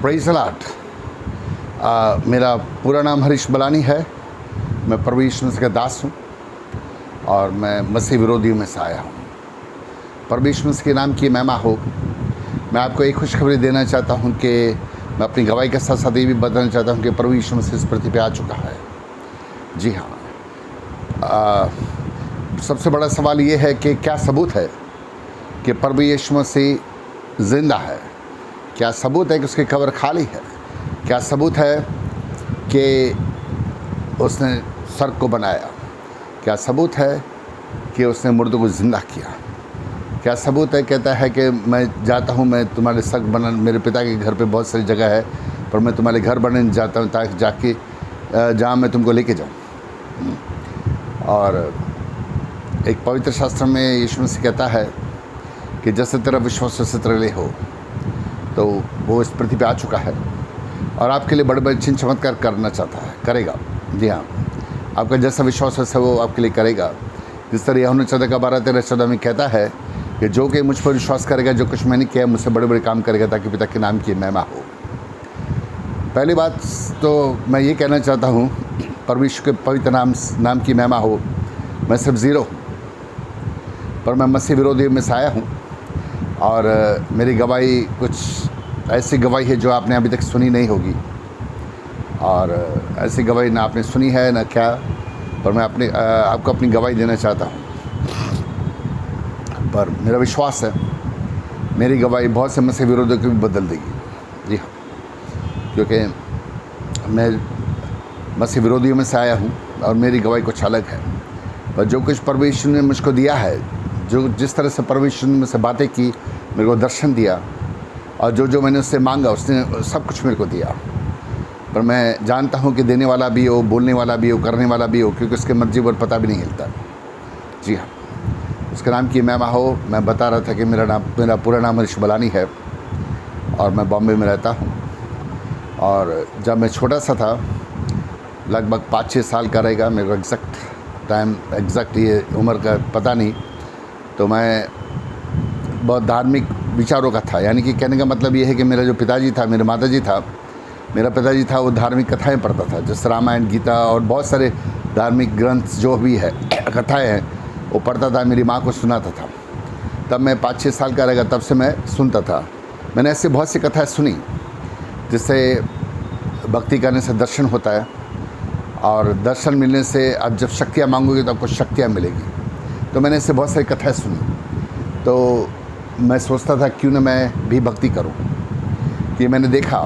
Praise the Lord. मेरा पूरा नाम हरीश बलानी है। मैं प्रभु यीशु मसीह का दास हूँ और मैं मसीह विरोधियों में से आया हूँ। प्रभु यीशु मसीह के नाम की महिमा हो। मैं आपको एक खुशखबरी देना चाहता हूँ कि मैं अपनी गवाही के साथ साथ ये भी बताना चाहता हूँ कि प्रभु यीशु मसीह इस पृथ्वी पे आ चुका है। जी हाँ। सबसे बड़ा सवाल ये है कि क्या सबूत है कि प्रभु यीशु मसीह ज़िंदा है? क्या सबूत है कि उसकी कब्र खाली है? क्या सबूत है कि उसने स्वर्ग को बनाया? क्या सबूत है कि उसने मुर्दों को ज़िंदा किया? क्या सबूत है? कहता है कि मैं जाता हूँ, मैं तुम्हारे स्वर्ग बना, मेरे पिता के घर पे बहुत सारी जगह है, पर मैं तुम्हारे घर बनाने जाता हूँ ताकि जाके जहाँ मैं तुमको लेके जाऊँ। और एक पवित्र शास्त्र में यीशु मसीह कहता है कि जैसे तेरा विश्वास वैसे तेरे लिए हो। तो वो इस पृथ्वी पे आ चुका है और आपके लिए बड़े बड़े चिन्ह चमत्कार करना चाहता है, करेगा। जी हाँ, आपका जैसा विश्वास वैसा वो आपके लिए करेगा। जिस तरह यूहन्ना 14:12-13-14 में कहता है कि जो कि मुझ पर विश्वास करेगा, जो कुछ मैंने किया मुझसे बड़े बड़े काम करेगा ताकि पिता के नाम की महिमा हो। पहली बात तो मैं ये कहना चाहता हूँ, परमेश्वर के पवित्र नाम की महिमा हो। मैं सिर्फ ज़ीरो हूँ, पर मैं मसीह विरोधी में से आया हूँ और मेरी गवाही कुछ ऐसी गवाही है जो आपने अभी तक सुनी नहीं होगी। और ऐसी गवाही ना आपने सुनी है ना क्या, पर मैं आपको अपनी गवाही देना चाहता हूँ। पर मेरा विश्वास है मेरी गवाही बहुत से मसीह विरोधियों को भी बदल देगी। जी हाँ, क्योंकि मैं मसीह विरोधियों में से आया हूँ और मेरी गवाही कुछ अलग है। पर जो कुछ परमेश्वर ने मुझको दिया है, जो जिस तरह से परमेश्वर ने मुझसे बातें की, मेरे को दर्शन दिया और जो मैंने उससे मांगा उसने सब कुछ मेरे को दिया। पर मैं जानता हूँ कि देने वाला भी हो, बोलने वाला भी हो, करने वाला भी हो, क्योंकि उसके मर्जी पर पता भी नहीं हिलता। जी हाँ, उसके नाम की महिमा हो। मैं बता रहा था कि मेरा पूरा नाम हरीश बलानी है और मैं बॉम्बे में रहता हूँ। और जब मैं छोटा सा था, लगभग 5-6 साल का रहेगा, मेरे को एग्जैक्ट ये उम्र का पता नहीं, तो मैं बहुत धार्मिक विचारों का था। यानी कि कहने का मतलब ये है कि मेरा जो पिताजी था, मेरा पिताजी था वो धार्मिक कथाएं पढ़ता था, जैसे रामायण, गीता और बहुत सारे धार्मिक ग्रंथ जो भी है, कथाएं हैं, वो पढ़ता था, मेरी माँ को सुनाता था। तब मैं 5-6 साल का रहेगा, तब से मैं सुनता था। मैंने ऐसे बहुत सी कथाएं सुनी जिससे भक्ति करने से दर्शन होता है और दर्शन मिलने से अब जब शक्तियाँ मांगोगे तो आपको शक्तियाँ मिलेगी। तो मैंने ऐसे बहुत सारी कथाएं सुनी, तो मैं सोचता था क्यों ना मैं भी भक्ति करूं। कि मैंने देखा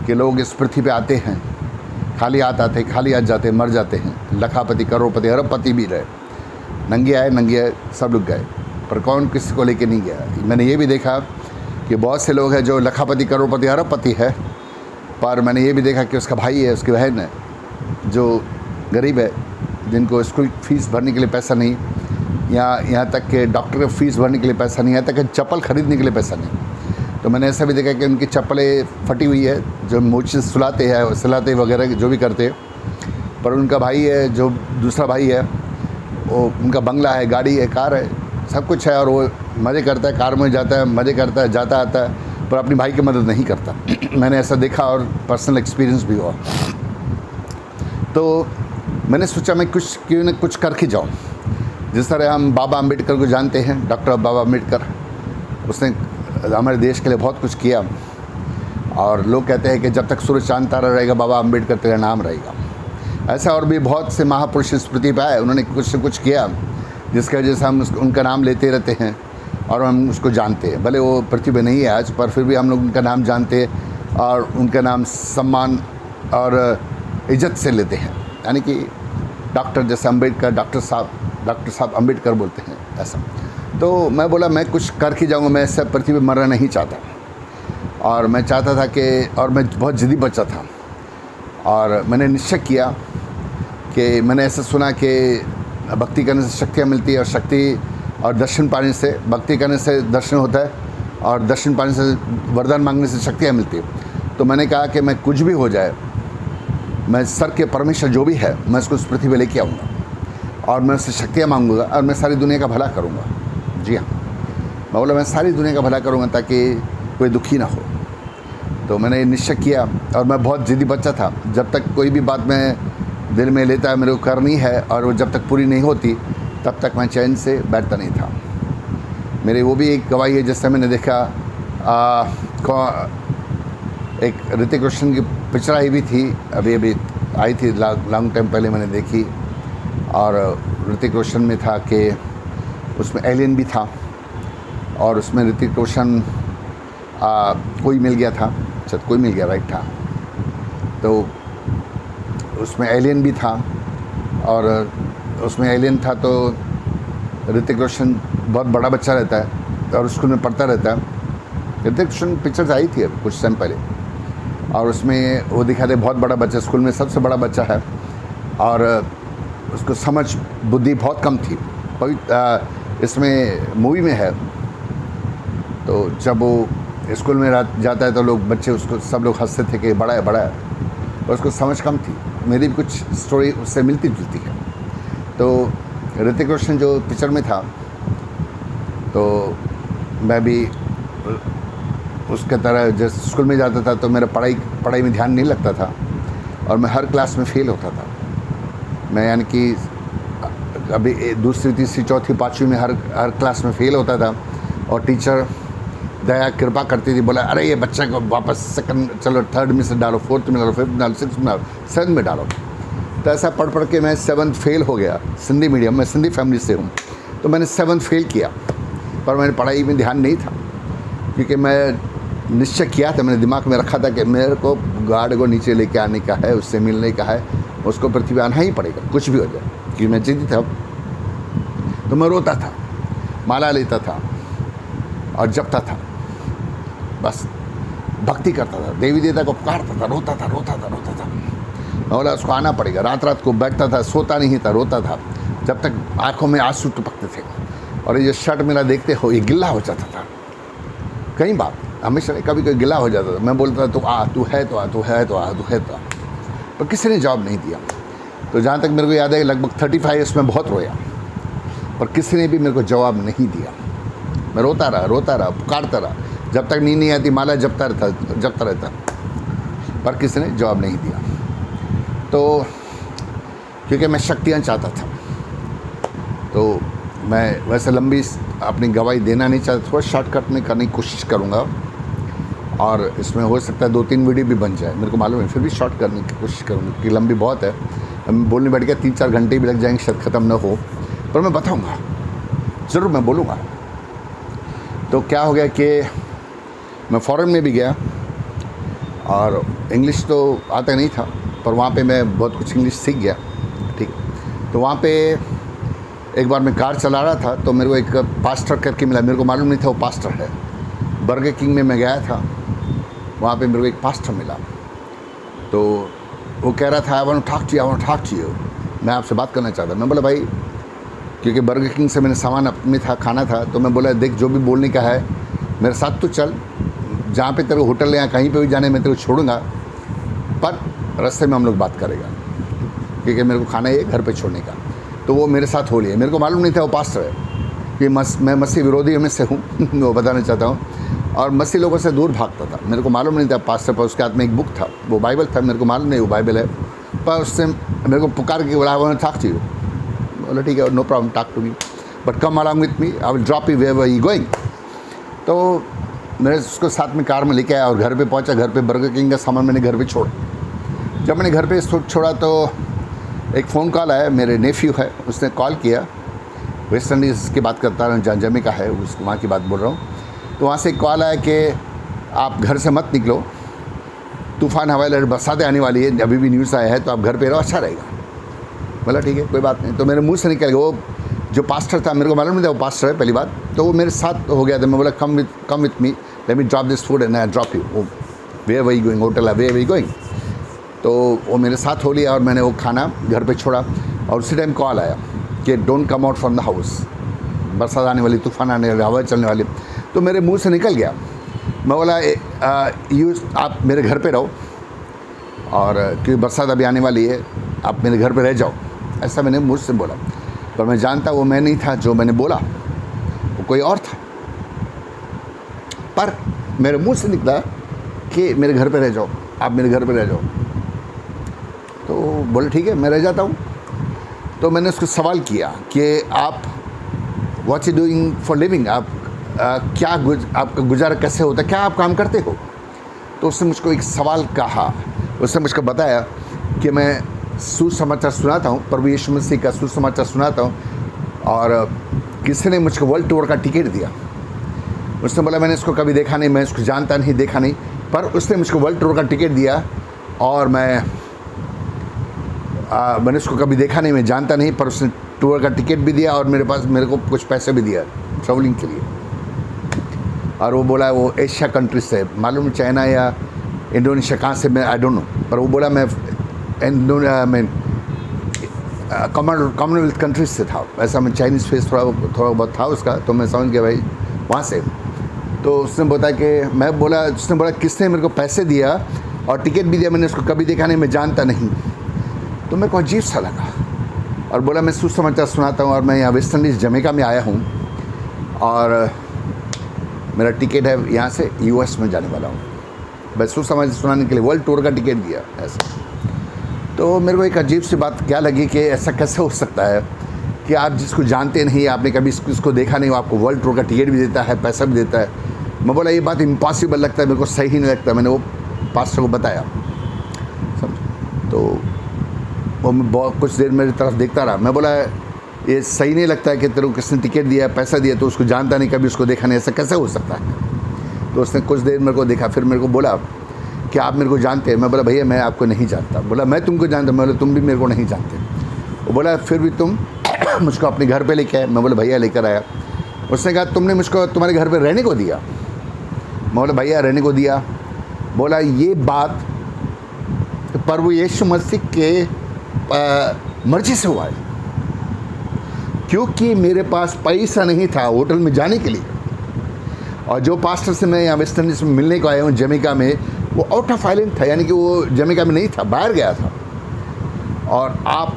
कि लोग इस पृथ्वी पे आते हैं, खाली हाथ आते, खाली हाथ जाते, मर जाते हैं। लखापति, करोड़पति, अरबपति भी रहे, नंगे आए सब लोग गए, पर कौन किसी को लेके नहीं गया। मैंने ये भी देखा कि बहुत से लोग हैं जो लखापति, करोड़पति, अरबपति है, पर मैंने ये भी देखा कि उसका भाई है, उसकी बहन है जो गरीब है, जिनको स्कूल फीस भरने के लिए पैसा नहीं, यहाँ तक कि डॉक्टर की फ़ीस भरने के लिए पैसा नहीं, यहाँ तक कि चप्पल ख़रीदने के लिए पैसा नहीं। तो मैंने ऐसा भी देखा कि उनकी चप्पलें फटी हुई है, जो मोचे सिलाते वगैरह जो भी करते, पर उनका भाई है, जो दूसरा भाई है, वो उनका बंगला है, गाड़ी है, कार है, सब कुछ है और वो मज़े करता है, कार में जाता है, मज़े करता है, जाता आता है, पर अपनी भाई की मदद नहीं करता। मैंने ऐसा देखा और पर्सनल एक्सपीरियंस भी हुआ। तो मैंने सोचा मैं क्यों न कुछ करके जाऊँ। जिस तरह हम बाबा अम्बेडकर को जानते हैं, डॉक्टर बाबा अम्बेडकर, उसने हमारे देश के लिए बहुत कुछ किया और लोग कहते हैं कि जब तक सूरज चांद तारा रहेगा बाबा अम्बेडकर तेरा नाम रहेगा। ऐसा और भी बहुत से महापुरुष इस पृथ्वी पर आए, उन्होंने कुछ से कुछ किया जिसकी वजह से हम उनका नाम लेते रहते हैं और हम उसको जानते हैं। भले वो पृथ्वी पर नहीं है आज, पर फिर भी हम लोग उनका नाम जानते हैं और उनका नाम सम्मान और इज्जत से लेते हैं। यानी कि डॉक्टर जैसे अम्बेडकर, डॉक्टर साहब अम्बेडकर बोलते हैं ऐसा। तो मैं बोला मैं कुछ करके जाऊंगा, मैं ऐसा पृथ्वी पे मरना नहीं चाहता। और मैं चाहता था कि, और मैं बहुत ज़िद्दी बच्चा था और मैंने निश्चय किया कि मैंने ऐसा सुना कि भक्ति करने से शक्तियाँ मिलती है और शक्ति और दर्शन पाने से, भक्ति करने से दर्शन होता है और दर्शन पाने से, वरदान मांगने से शक्तियाँ मिलती है। तो मैंने कहा कि मैं कुछ भी हो जाए, मैं सर के परमेश्वर जो भी है, मैं उसको उस पृथ्वी पे लेके आऊँगा और मैं उससे शक्तियाँ मांगूंगा और मैं सारी दुनिया का भला करूँगा। जी हाँ, मैं बोला मैं सारी दुनिया का भला करूँगा ताकि कोई दुखी ना हो। तो मैंने निश्चय किया, और मैं बहुत ज़िद्दी बच्चा था। जब तक कोई भी बात मैं दिल में लेता है मेरे को करनी है, और वो जब तक पूरी नहीं होती तब तक मैं चैन से बैठता नहीं था। मेरी वो भी एक गवाही है जिससे मैंने देखा, एक ऋतिक रोशन की पिक्चर आई भी थी, अभी आई थी, लॉन्ग टाइम पहले मैंने देखी, और ऋतिक रोशन में था कि उसमें एलियन भी था, और उसमें ऋतिक रोशन कोई मिल गया था, शायद कोई मिल गया, राइट था, तो उसमें एलियन भी था, और उसमें एलियन था तो ऋतिक रोशन बहुत बड़ा बच्चा रहता है और स्कूल में पढ़ता रहता है। ऋतिक रोशन पिक्चर्स आई थी कुछ टाइम पहले, और उसमें वो दिखाते बहुत बड़ा बच्चा, स्कूल में सबसे बड़ा बच्चा है, और उसको समझ बुद्धि बहुत कम थी। इसमें मूवी में है, तो जब वो स्कूल में जाता है तो लोग बच्चे उसको सब लोग हंसते थे कि बड़ा है बड़ा है, और उसको समझ कम थी। मेरी भी कुछ स्टोरी उससे मिलती जुलती है। तो ऋतिक रोशन जो पिक्चर में था, तो मैं भी उसके तरह जब स्कूल में जाता था तो मेरा पढ़ाई में ध्यान नहीं लगता था, और मैं हर क्लास में फ़ेल होता था। मैं यानी कि अभी दूसरी तीसरी चौथी पाँचवीं में हर क्लास में फ़ेल होता था, और टीचर दया कृपा करती थी, बोला अरे ये बच्चे को वापस सेकंड, चलो थर्ड में से डालो, फोर्थ में डालो, फिफ्थ में डालो, सिक्स में डालो, सेवन्थ में डालो। तो ऐसा पढ़ के मैं 7th फेल हो गया। सिंधी मीडियम, मैं सिंधी फैमिली से हूँ, तो मैंने 7th फेल किया, पर मैंने पढ़ाई में ध्यान नहीं था, क्योंकि मैं निश्चय किया था, मैंने दिमाग में रखा था कि मेरे को गार्ड को नीचे लेके आने का है, उससे मिलने का है, उसको पृथ्वी आना ही पड़ेगा, कुछ भी हो जाए, क्योंकि मैं जिद्दी था। तो मैं रोता था, माला लेता था और जपता था, बस भक्ति करता था, देवी देवता को पुकारता था, रोता था। मैं बोला उसको आना पड़ेगा। रात को बैठता था, सोता नहीं था, रोता था, जब तक आंखों में आंसू टपकते थे। और ये शर्ट मेरा देखते हो, ये गिल्ला हो जाता था। कई बार, हमेशा कभी कोई गिल्ला हो जाता था। मैं बोलता था तू है तो आ। पर किसी ने जवाब नहीं दिया। तो जहाँ तक मेरे को याद है, लगभग 35 ईयर्स में बहुत रोया, पर किसी ने भी मेरे को जवाब नहीं दिया। मैं रोता रहा, पुकारता रहा, जब तक नींद नहीं आती, माला जपता रहता, पर किसी ने जवाब नहीं दिया। तो क्योंकि मैं शक्तियाँ चाहता था, तो मैं वैसे लंबी अपनी गवाही देना नहीं चाहता, थोड़ा शॉर्टकट में करने की कोशिश करूँगा, और इसमें हो सकता है 2-3 वीडियो भी बन जाए, मेरे को मालूम है, फिर भी शॉर्ट करने की कोशिश करूँगा, क्योंकि लंबी बहुत है। हम बोलने बैठ गया 3-4 घंटे भी लग जाएंगे, शायद ख़त्म न हो, पर मैं बताऊँगा, ज़रूर मैं बोलूँगा। तो क्या हो गया कि मैं फ़ॉरेन में भी गया, और इंग्लिश तो आता नहीं था, पर वहाँ पे मैं बहुत कुछ इंग्लिश सीख गया, ठीक। तो वहाँ पे एक बार मैं कार चला रहा था, तो मेरे को एक पास्टर करके मिला, मेरे को मालूम नहीं था वो पास्टर है। बर्गर किंग में मैं गया था, वहाँ पे मेरे को एक पास्टर मिला, तो वो कह रहा था I want to talk to you, मैं आपसे बात करना चाहता। मैं बोला भाई, क्योंकि बर्गर किंग से मैंने सामान अपने था, खाना था, तो मैं बोला देख, जो भी बोलने का है मेरे साथ तो चल, जहाँ पे तेरे को होटल या कहीं पे भी जाने मैं तेरे को छोड़ूंगा, पर रास्ते में हम लोग बात करेगा, क्योंकि मेरे को खाना है घर पे छोड़ने का। तो वो मेरे साथ हो लिया। मेरे को मालूम नहीं था वो पास्टर है, कि मैं मसीह विरोधी में से हूँ वो बताना चाहता हूँ, और मसीह लोगों से दूर भागता था। मेरे को मालूम नहीं था पास्टर, पर उसके हाथ में एक बुक था, वो बाइबल था, मेरे को मालूम नहीं वो बाइबल है, पर उससे मेरे को पुकार के बोला आई टॉक टू यू। बोला ठीक है, no problem, talk to me, but come along with me, I will drop you where you going. तो मेरे उसको साथ में कार में लेके आया, और घर पे पहुंचा। घर पे बर्गर किंग का सामान मैंने घर पे छोड़ा। जब मैंने घर पे छोड़ा तो एक फ़ोन कॉल आया, मेरे नेफ्यू है, उसने कॉल किया, वेस्ट इंडीज़ की बात करता हूँ, जमी का है, उसको वहाँ की बात बोल रहा हूँ। तो वहाँ से एक कॉल आया कि आप घर से मत निकलो, तूफ़ान हवाई लहर बरसातें आने वाली है, अभी भी न्यूज़ आया है, तो आप घर पे रहो, अच्छा रहेगा। बोला ठीक है, कोई बात नहीं। तो मेरे मुंह से निकल गया, वो जो पास्टर था, मेरे को मालूम नहीं था वो पास्टर है, पहली बात, तो वो मेरे साथ हो गया था। मैं बोला come with me, let me drop this food and I drop you, where were you going, hotel है, वेयर वर यू गोइंग। तो वो मेरे साथ हो लिया, और मैंने वो खाना घर पे छोड़ा। और उसी टाइम कॉल आया कि don't come out from the house, बरसात आने वाली, तूफान आने वाली, हवा चलने वाली। तो मेरे मुंह से निकल गया। मैं बोला आप मेरे घर पे रहो, और क्योंकि बरसात अभी आने वाली है, आप मेरे घर पे रह जाओ, ऐसा मैंने मुझ से बोला। पर मैं जानता वो मैं नहीं था जो मैंने बोला, वो कोई और था। पर मेरे मुंह से निकला कि मेरे घर पे रह जाओ, आप मेरे घर पे रह जाओ। तो बोले ठीक है मैं रह जाता हूँ। तो मैंने उसको सवाल किया कि आप what you doing for living, आप आपका गुजारा कैसे होता है, क्या आप काम करते हो। तो उसने मुझको एक सवाल कहा, उसने मुझको बताया कि मैं सुसमाचार सुनाता हूँ, प्रभु यीशु मसीह का सुसमाचार सुनाता हूँ, और किसी ने मुझको वर्ल्ड टूर का टिकट दिया। उसने बोला मैंने इसको कभी देखा नहीं, मैं इसको जानता नहीं, देखा नहीं, पर उसने मुझको वर्ल्ड टूर का टिकट दिया और मैंने उसको कभी देखा नहीं, मैं जानता नहीं, पर उसने टूर का टिकट भी दिया और मेरे को कुछ पैसे भी दिया ट्रैवलिंग के लिए। और वो बोला वो एशिया कंट्रीज से, मालूम चाइना या इंडोनेशिया कहाँ से, मैं आई डोंट नो, पर वो बोला मैं कॉमनवेल्थ कंट्रीज से था। ऐसा मैं चाइनीज़ फेस थोड़ा बहुत था उसका, तो मैं समझ गया भाई वहाँ से। तो उसने बताया कि उसने बोला किसने मेरे को पैसे दिया और टिकट भी दिया, मैंने उसको कभी देखा नहीं, मैं जानता नहीं। तो मेरे को अजीब सा लगा और बोला मैं सुसमाचार सुनाता हूँ और मैं यहाँ वेस्ट इंडीज़ जमैका में आया हूँ और मेरा टिकट है यहाँ से US में जाने वाला हूँ। मैं सुसमाचार सुनाने के लिए वर्ल्ड टूर का टिकट दिया ऐसा। तो मेरे को एक अजीब सी बात क्या लगी कि ऐसा कैसे हो सकता है कि आप जिसको जानते नहीं, आपने कभी इसको देखा नहीं, वो आपको वर्ल्ड टूर का टिकट भी देता है, पैसा भी देता है। मैं बोला ये बात इम्पॉसिबल लगता है, मेरे को सही नहीं लगता। मैंने वो पास्टर को बताया, समझ। तो वो बहुत कुछ देर मेरी तरफ देखता रहा। मैं बोला ये सही नहीं लगता है कि तेरे को किसने टिकट दिया, पैसा दिया, तो उसको जानता नहीं, कभी उसको देखा नहीं, ऐसा कैसे हो सकता है। तो उसने कुछ देर मेरे को देखा, फिर मेरे को बोला कि आप मेरे को जानते हैं। मैं बोला भैया मैं आपको नहीं जानता। बोला मैं तुमको जानता। मैं बोला तुम भी मेरे को नहीं जानते। वो बोला फिर भी तुम मुझको अपने घर पे लेके आए। मैं बोला भैया लेकर आया। उसने कहा तुमने मुझको तुम्हारे घर पे रहने को दिया। मैं बोला भैया रहने को दिया। बोला ये बात प्रभु यीशु मसीह के मर्जी से हुआ है, क्योंकि मेरे पास पैसा नहीं था होटल में जाने के लिए। और जो पास्टर से मैं यहाँ वेस्ट इंडीज़ में मिलने को आया हूँ जमैका में, वो आउट ऑफ आइलैंड था, यानी कि वो जमैका में नहीं था, बाहर गया था। और आप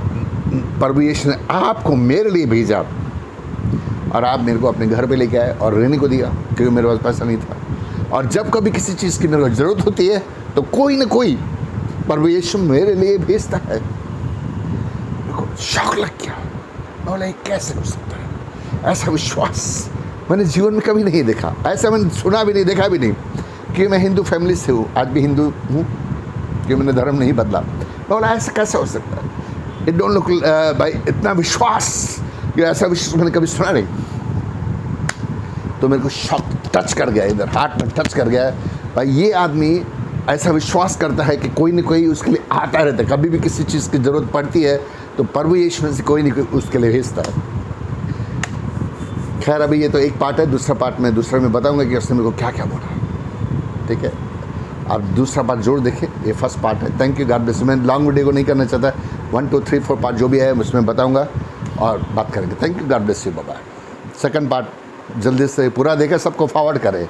प्रभु यीशु ने आपको मेरे लिए भेजा और आप मेरे को अपने घर पे लेके आए और रहने को दिया, क्योंकि मेरे पास पैसा नहीं था। और जब कभी किसी चीज़ की मेरे को ज़रूरत होती है तो कोई ना कोई प्रभु यीशु मेरे लिए भेजता है। मेरे को शौक लग गया। बोला कैसे हो सकता है, ऐसा विश्वास मैंने जीवन में कभी नहीं देखा, ऐसा मैंने सुना भी नहीं, देखा भी नहीं। कि मैं हिंदू फैमिली से हूँ, आज भी हिंदू हूँ, कि मैंने धर्म नहीं बदला। बोला ऐसा कैसे हो सकता है, इट डोंट लुक भाई, इतना विश्वास, ये ऐसा विश्वास मैंने कभी सुना नहीं। तो मेरे को शॉक टच कर गया, इधर हार्ट टच कर गया। भाई ये आदमी ऐसा विश्वास करता है कि कोई ना कोई उसके लिए आता रहता है, कभी भी किसी चीज़ की ज़रूरत पड़ती है तो प्रभु यीशु में से कोई ना कोई उसके लिए भेजता है। खैर अभी ये तो एक पार्ट है, दूसरा में बताऊंगा कि उसने मेरे को क्या क्या बोला, ठीक है। आप दूसरा पार्ट जरूर देखें, ये फर्स्ट पार्ट है। Thank you, God bless you. मैं लॉन्ग वीडियो को नहीं करना चाहता, 1 2 3 4 पार्ट जो भी है उसमें बताऊंगा और बात करेंगे। Thank you, God bless you, bye bye. Second part जल्दी से पूरा देखें, सबको फॉरवर्ड करें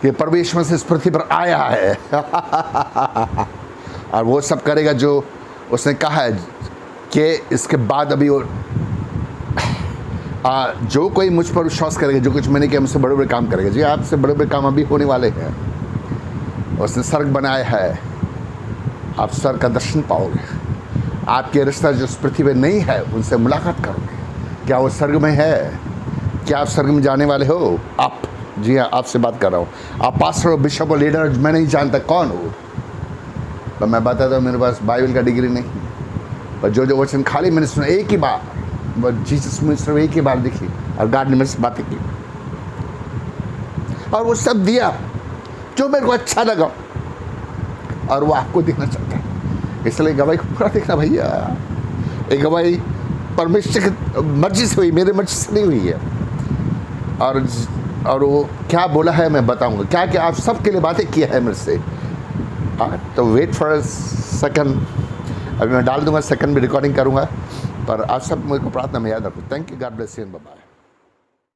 कि प्रभु यीशु मसीह इस पृथ्वी पर आया है और वो सब करेगा जो उसने कहा है कि इसके बाद अभी वो जो कोई मुझ पर विश्वास करेगा, जो कुछ मैंने किया मुझसे बड़े बड़े काम करेगा। जी आपसे बड़े बड़े काम अभी होने वाले हैं। उसने स्वर्ग बनाया है, आप स्वर्ग का दर्शन पाओगे। आपके रिश्ता जो इस पृथ्वी में नहीं है उनसे मुलाकात करोगे। क्या वो स्वर्ग में है? क्या आप स्वर्ग में जाने वाले हो? आप, जी हाँ, आपसे बात कर रहा हूँ। आप पास्टर हो, बिशप हो, लीडर, मैं नहीं जानता कौन हो, पर मैं बताता हूँ मेरे पास बाइबल का डिग्री नहीं, पर जो वचन खाली मैंने सुना एक ही बार, जीसस में सिर्फ एक ही बार दिखी और गॉड ने मेरे से बातें की और वो सब दिया जो मेरे को अच्छा लगा और वो आपको देना चाहता है। इसलिए गवाही को पूरा देखना भैया। एक गवाही परमेश्वर की मर्जी से हुई, मेरे मर्जी से नहीं हुई है। और वो क्या बोला है मैं बताऊंगा, क्या क्या आप सबके लिए बातें किया है मेरे से। तो वेट फॉर अ सेकंड, अभी मैं डाल दूंगा, सेकंड भी रिकॉर्डिंग करूंगा, पर आप सब मेरे को प्रार्थना में याद रखो। Thank you, God bless you, bye bye.